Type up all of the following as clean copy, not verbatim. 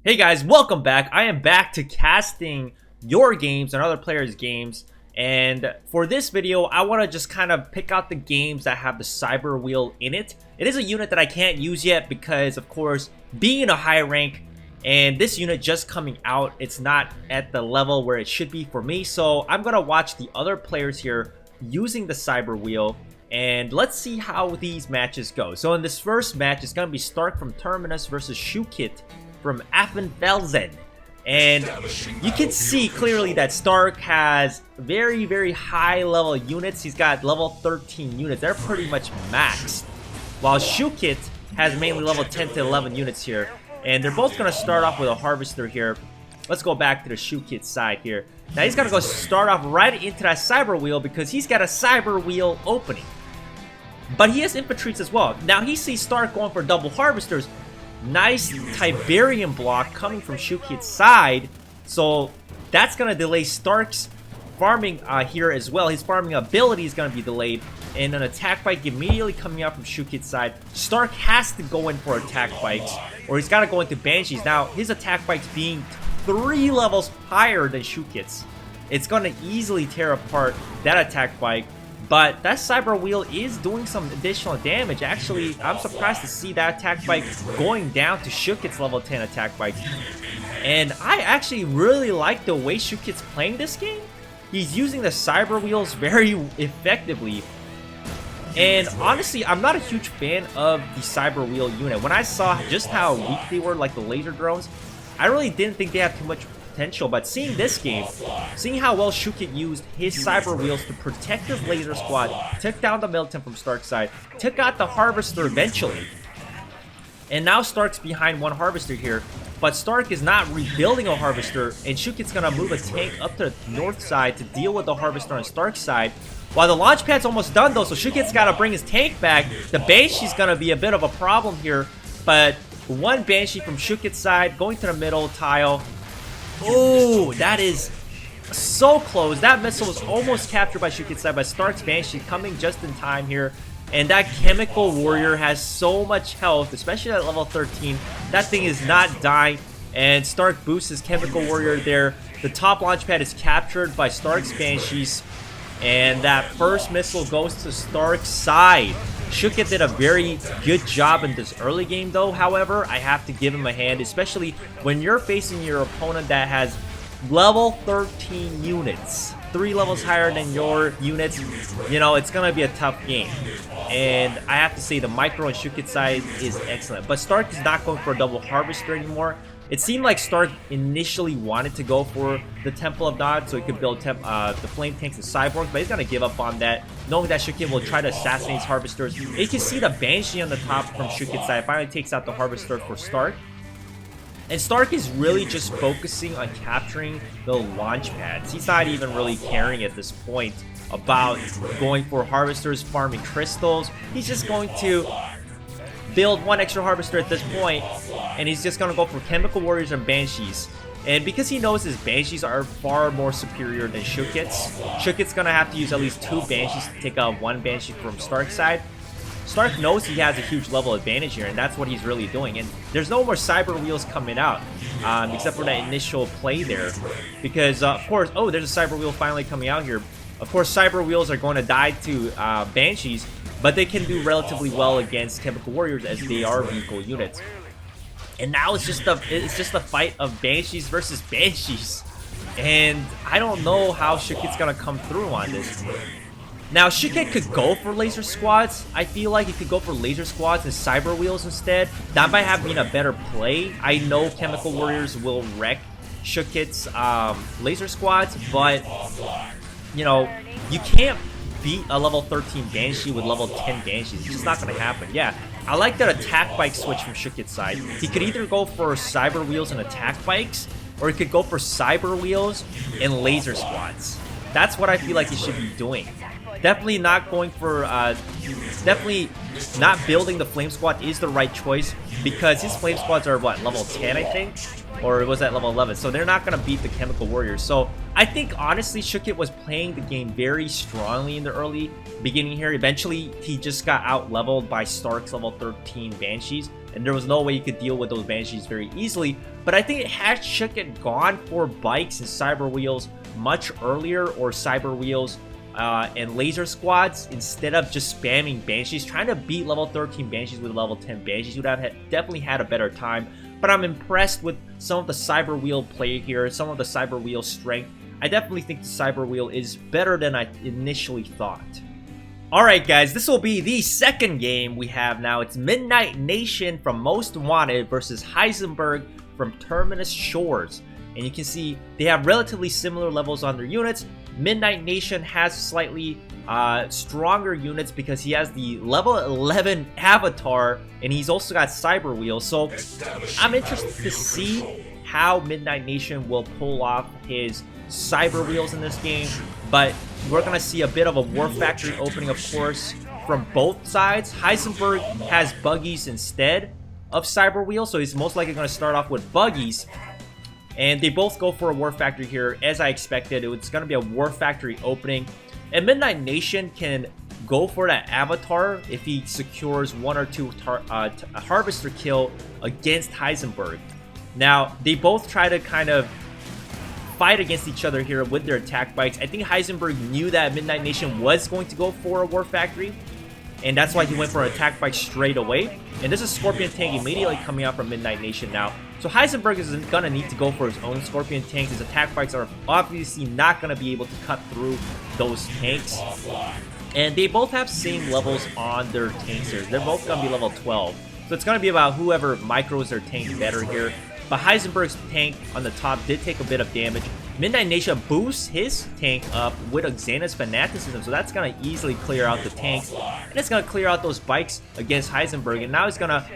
Hey guys, welcome back. I am back to casting your games and other players' games. And for this video, I want to just kind of pick out the games that have the cyber wheel in it. It is a unit that I can't use yet because, of course, being a high rank and this unit just coming out, it's not at the level where it should be for me. So I'm going to watch the other players here using the cyber wheel. And let's see how these matches go. So in this first match, it's going to be Stark from Terminus versus Shukit from Affenfelsen. And you can see clearly that Stark has very high level units. He's got level 13 units. They're pretty much maxed. While Shukit has mainly level 10 to 11 units here. And they're both going to start off with a Harvester here. Let's go back to the Shukit side here. Now he's going to go start off right into that Cyber Wheel because he's got a Cyber Wheel opening. But he has infantries as well. Now he sees Stark going for double Harvesters. Nice Tiberium block coming from Shukit's side. So that's going to delay Stark's farming here as well. His farming ability is going to be delayed. And an attack bike immediately coming out from Shukit's side. Stark has to go in for attack bikes, or he's got to go into Banshees. Now, his attack bikes being 3 levels higher than Shukit's, it's going to easily tear apart that attack bike. But that Cyber Wheel is doing some additional damage. Actually, I'm surprised to see that attack bike going down to Shukit's level 10 attack bike. And I actually really like the way Shukit's playing this game. He's using the Cyber Wheels very effectively. And honestly, I'm not a huge fan of the Cyber Wheel unit. When I saw just how weak they were, like the laser drones, I really didn't think they had too much potential. But seeing this game, seeing how well Shukit used his Cyber Wheels to protect his laser squad, took down the militant from Stark's side, took out the Harvester eventually. And now Stark's behind one Harvester here. But Stark is not rebuilding a Harvester, and Shukit's going to move a tank up to the north side to deal with the Harvester on Stark's side. While the launch pad's almost done though, so Shukit's got to bring his tank back. The Banshee's going to be a bit of a problem here. But one Banshee from Shukit's side going to the middle tile. Oh, that is so close. That missile was almost captured by Shukit's side, but Stark's Banshee coming just in time here. And that Chemical Warrior has so much health, especially at level 13. That thing is not dying. And Stark boosts his Chemical Warrior there. The top launch pad is captured by Stark's Banshees. And that first missile goes to Stark's side. Shukit did a very good job in this early game though. However, I have to give him a hand, especially when you're facing your opponent that has level 13 units. 3 levels higher than your units. You know, it's going to be a tough game. And I have to say the micro on Shukit's side is excellent. But Stark is not going for a double Harvester anymore. It seemed like Stark initially wanted to go for the Temple of Nod so he could build the Flame Tanks and Cyborgs, but he's going to give up on that, knowing that Shukit will try to assassinate his Harvesters. You can see the Banshee on the top from Shukit's side finally takes out the Harvester for Stark. And Stark is really just focusing on capturing the launch pads. He's not even really caring at this point about going for Harvesters, farming crystals. He's just going to build one extra Harvester at this point, and he's just going to go for Chemical Warriors and Banshees. And because he knows his Banshees are far more superior than Shukit's, Shukit's going to have to use at least 2 Banshees to take out 1 Banshee from Stark's side. Stark knows he has a huge level advantage here, and that's what he's really doing. And there's no more Cyber Wheels coming out, except for that initial play there. Because, of course, oh, there's a Cyber Wheel finally coming out here. Of course, Cyber Wheels are going to die to Banshees, but they can do relatively well against Chemical Warriors as they are vehicle units. And now it's just a fight of Banshees versus Banshees. And I don't know how Shukit's going to come through on this. Now, Shukit could go for laser squads. I feel like he could go for laser squads and Cyber Wheels instead. That might have been a better play. I know Chemical Warriors will wreck Shukit's laser squads, but, you know, you can't beat a level 13 Banshee with level 10 Banshees. It's just not going to happen. Yeah, I like that attack bike switch from Shukit's side. He could either go for Cyber Wheels and attack bikes, or he could go for Cyber Wheels and laser squads. That's what I feel like he should be doing. Definitely not going for, definitely not building the Flame Squad is the right choice, because his Flame Squads are, what, level 10, I think? Or was that level 11? So they're not going to beat the Chemical Warriors. So I think, honestly, Shukit was playing the game very strongly in the early beginning here. Eventually, he just got out-leveled by Stark's level 13 Banshees. and there was no way you could deal with those Banshees very easily. But I think it should get gone for bikes and CYBERWHEELS much earlier, or CYBERWHEELS and laser squads, instead of just spamming Banshees. Trying to beat level 13 Banshees with level 10 Banshees would have definitely had a better time. But I'm impressed with some of the CYBERWHEEL play here, some of the CYBERWHEEL strength. I definitely think the CYBERWHEEL is better than I initially thought. Alright guys, this will be the second game we have now. It's Midnight Nation from Most Wanted versus Heisenberg from Terminus Shores. And you can see they have relatively similar levels on their units. Midnight Nation has slightly stronger units because he has the level 11 avatar, and he's also got CYBERWHEELS. So I'm interested to see how Midnight Nation will pull off his CYBERWHEELS in this game. But we're going to see a bit of a War Factory opening, of course, from both sides. Heisenberg has buggies instead of CYBERWHEELS, so he's most likely going to start off with buggies. And they both go for a War Factory here, as I expected. It's going to be a War Factory opening. And Midnight Nation can go for that avatar if he secures 1 or 2 Harvester kill against Heisenberg. Now, they both try to kind of fight against each other here with their attack bikes. I think Heisenberg knew that Midnight Nation was going to go for a War Factory, and that's why he went for an attack bike straight away. And this is Scorpion Tank immediately coming out from Midnight Nation now. So Heisenberg is going to need to go for his own Scorpion Tanks. His attack bikes are obviously not going to be able to cut through those tanks. And they both have same levels on their tanks here. They're both going to be level 12. So it's going to be about whoever micros their tank better here. But Heisenberg's tank on the top did take a bit of damage. Midnight Nation boosts his tank up with Xana's Fanaticism, so that's going to easily clear out the tanks. And it's going to clear out those bikes against Heisenberg. And now he's going to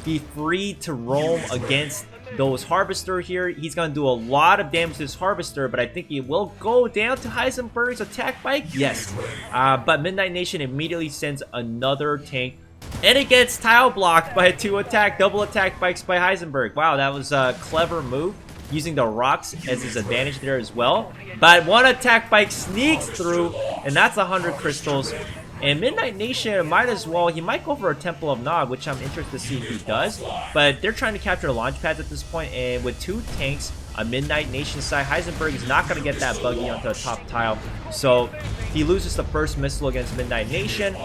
be free to roam against those Harvester here. He's going to do a lot of damage to this Harvester, but I think he will go down to Heisenberg's attack bike. Yes. But Midnight Nation immediately sends another tank. And it gets tile blocked by 2 double attack bikes by Heisenberg. Wow, that was a clever move, using the rocks as his advantage there as well. But 1 attack bike sneaks through, and that's 100 crystals. And Midnight Nation might as well, he might go for a Temple of Nod, which I'm interested to see if he does. But they're trying to capture the launch pads at this point, and with 2 tanks on Midnight Nation side, Heisenberg is not going to get that buggy onto the top tile. So he loses the first missile against Midnight Nation.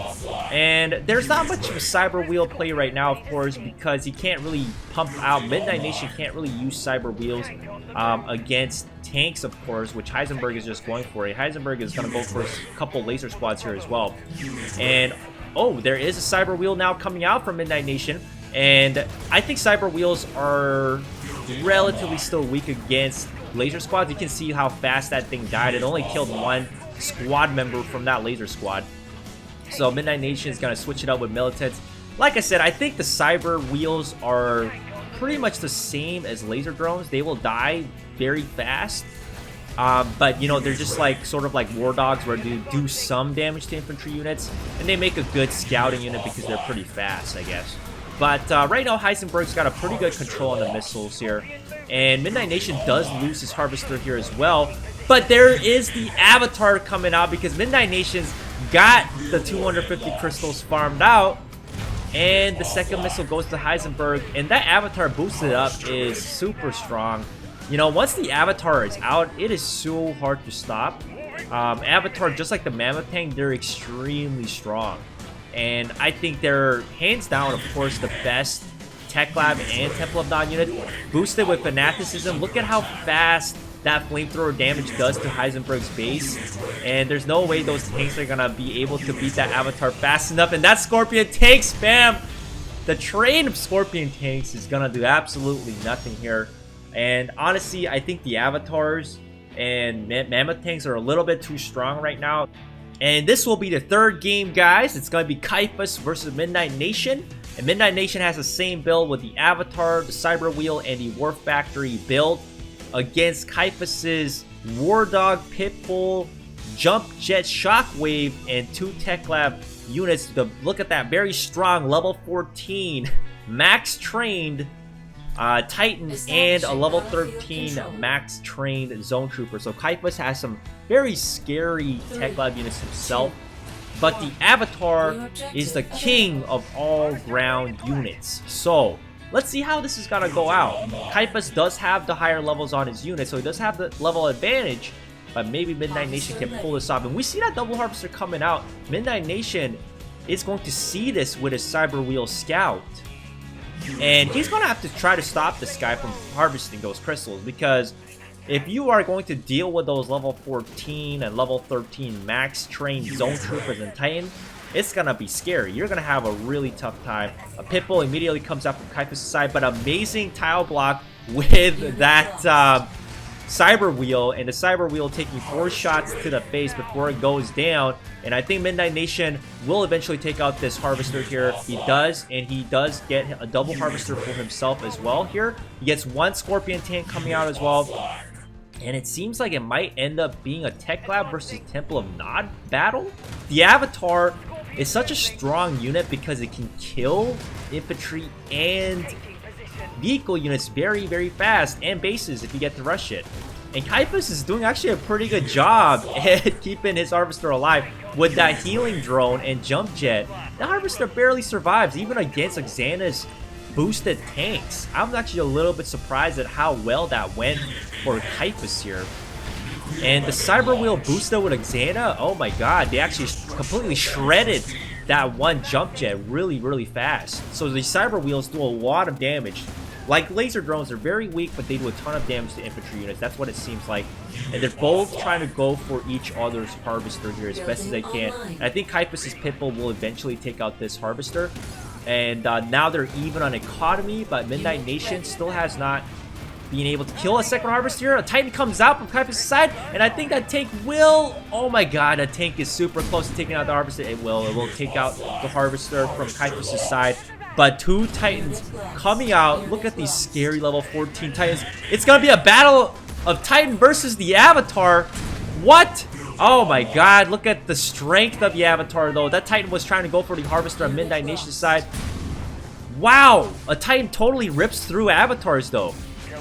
And there's not much of a CYBERWHEEL play right now, of course, because he can't really pump out. Midnight Nation can't really use CYBERWHEELS against tanks, of course, which Heisenberg is just going for. Heisenberg is going to go for a couple laser squads here as well. And, oh, there is a CYBERWHEEL now coming out from Midnight Nation. And I think CYBERWHEELS are relatively still weak against laser squads. You can see how fast that thing died. It only killed 1 squad member from that laser squad. So Midnight Nation is going to switch it up with militants. Like I said, I think the CYBERWHEELS are pretty much the same as laser drones. They will die very fast. But, you know, they're just like sort of like war dogs where they do some damage to infantry units. And they make a good scouting unit because they're pretty fast, I guess. But right now, Heisenberg's got a pretty good control on the missiles here. And Midnight Nation does lose his Harvester here as well. But there is the Avatar coming out because Midnight Nation's got the 250 crystals farmed out. And the second missile goes to Heisenberg. And that Avatar boosted up is super strong. You know, once the Avatar is out, it is so hard to stop. Avatar, just like the Mammoth Tank, they're extremely strong. And I think they're, hands down, of course, the best Tech Lab and Temple of Nod unit. Boosted with Fanaticism. Look at how fast that flamethrower damage does to Heisenberg's base. And there's no way those tanks are going to be able to beat that Avatar fast enough. And that Scorpion Tank spam! The train of Scorpion Tanks is going to do absolutely nothing here. And honestly, I think the Avatars and Mammoth Tanks are a little bit too strong right now. And this will be the third game, guys. It's going to be Kaifas versus Midnight Nation. And Midnight Nation has the same build with the Avatar, the CYBERWHEEL, and the War Factory build against Kaifas's War Dog, Pitbull, Jump Jet, Shockwave, and 2 Tech Lab units. Look at that, very strong level 14 max trained Titan and a level 13 max trained Zone Trooper. So Kaifas has some very scary Tech Lab units himself. But the Avatar is the king of all ground units. So let's see how this is gonna go out. Kaipas does have the higher levels on his unit, so he does have the level advantage, but maybe Midnight Nation can pull this off. And we see that double harvester coming out. Midnight Nation is going to see this with his Cyber Wheel Scout. And he's going to have to try to stop this guy from harvesting those crystals, because if you are going to deal with those level 14 and level 13 max trained zone troopers and Titan, it's going to be scary. You're going to have a really tough time. A Pitbull immediately comes out from Kaipa's side, but amazing tile block with that Cyber Wheel, and the Cyber Wheel taking 4 shots to the face before it goes down. And I think Midnight Nation will eventually take out this Harvester here. He does, and he does get a double Harvester for himself as well here. He gets 1 Scorpion tank coming out as well. And it seems like it might end up being a Tech Lab versus Temple of Nod battle. The Avatar is such a strong unit because it can kill infantry and vehicle units very, very fast, and bases if you get to rush it. And Kaipas is doing actually a pretty good job at keeping his Harvester alive with that healing drone and jump jet. The Harvester barely survives even against Xana's boosted tanks. I'm actually a little bit surprised at how well that went for Kaipas here. And the Cyber Wheel boosted with Xana, oh my god, they actually completely shredded that one jump jet really, really fast. So the Cyber Wheels do a lot of damage. Like laser drones, are very weak, but they do a ton of damage to infantry units. That's what it seems like. And they're both trying to go for each other's Harvester here as best as they can. And I think Kaipas' Pitbull will eventually take out this Harvester. And now they're even on economy, but Midnight Nation still has not been able to kill a second Harvester here. A Titan comes out from Kaipas' side, and I think that tank will... Oh my god, that tank is super close to taking out the Harvester. It will take out the Harvester from Kaipas' side. But 2 Titans coming out. Look at these scary level 14 Titans. It's going to be a battle of Titan versus the Avatar. What? Oh my god, look at the strength of the Avatar though. That Titan was trying to go for the Harvester on Midnight Nation's side. Wow, a Titan totally rips through Avatars though.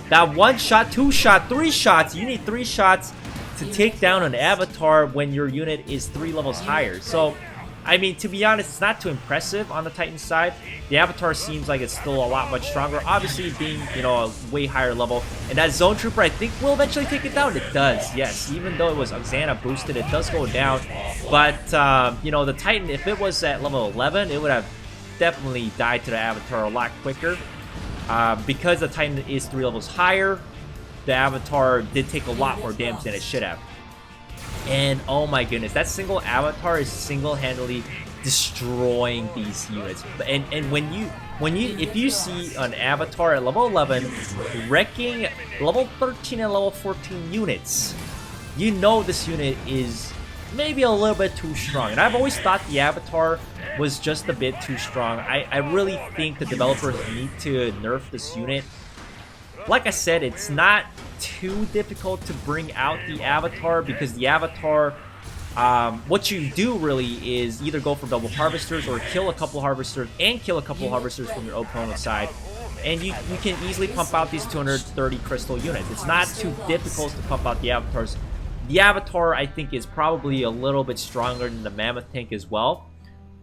That 1 shot, 2 shot, 3 shots. You need 3 shots to take down an Avatar when your unit is 3 levels higher. So, I mean, to be honest, it's not too impressive on the Titan side. The Avatar seems like it's still a lot much stronger. Obviously, being, you know, a way higher level. And that Zone Trooper, I think, will eventually take it down. It does, yes. Even though it was Xana boosted, it does go down. But, you know, the Titan, if it was at level 11, it would have definitely died to the Avatar a lot quicker. Because the Titan is 3 levels higher, the Avatar did take a lot more damage than it should have. And oh my goodness, that single Avatar is single-handedly destroying these units. And if you see an Avatar at level 11 wrecking level 13 and level 14 units, you know this unit is maybe a little bit too strong. And I've always thought the Avatar was just a bit too strong. I really think the developers need to nerf this unit. Like I said, it's not too difficult to bring out the Avatar, because the Avatar, what you do really is either go for double Harvesters or kill a couple Harvesters and kill a couple Harvesters from your opponent's side. And you can easily pump out these 230 crystal units. It's not too difficult to pump out the Avatars. The Avatar, I think, is probably a little bit stronger than the Mammoth tank as well.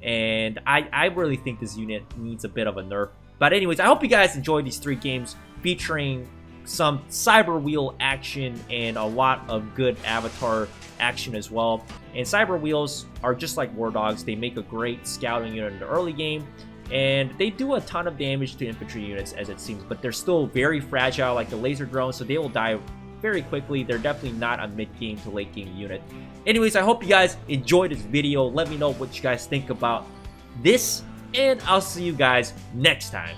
And I really think this unit needs a bit of a nerf. But anyways, I hope you guys enjoyed these 3 games featuring some Cyber Wheel action and a lot of good Avatar action as well. And Cyber Wheels are just like War Dogs. They make a great scouting unit in the early game, and they do a ton of damage to infantry units as it seems, but they're still very fragile like the laser drones, so they will die very quickly. They're definitely not a mid-game to late-game unit. Anyways, I hope you guys enjoyed this video. Let me know what you guys think about this, and I'll see you guys next time.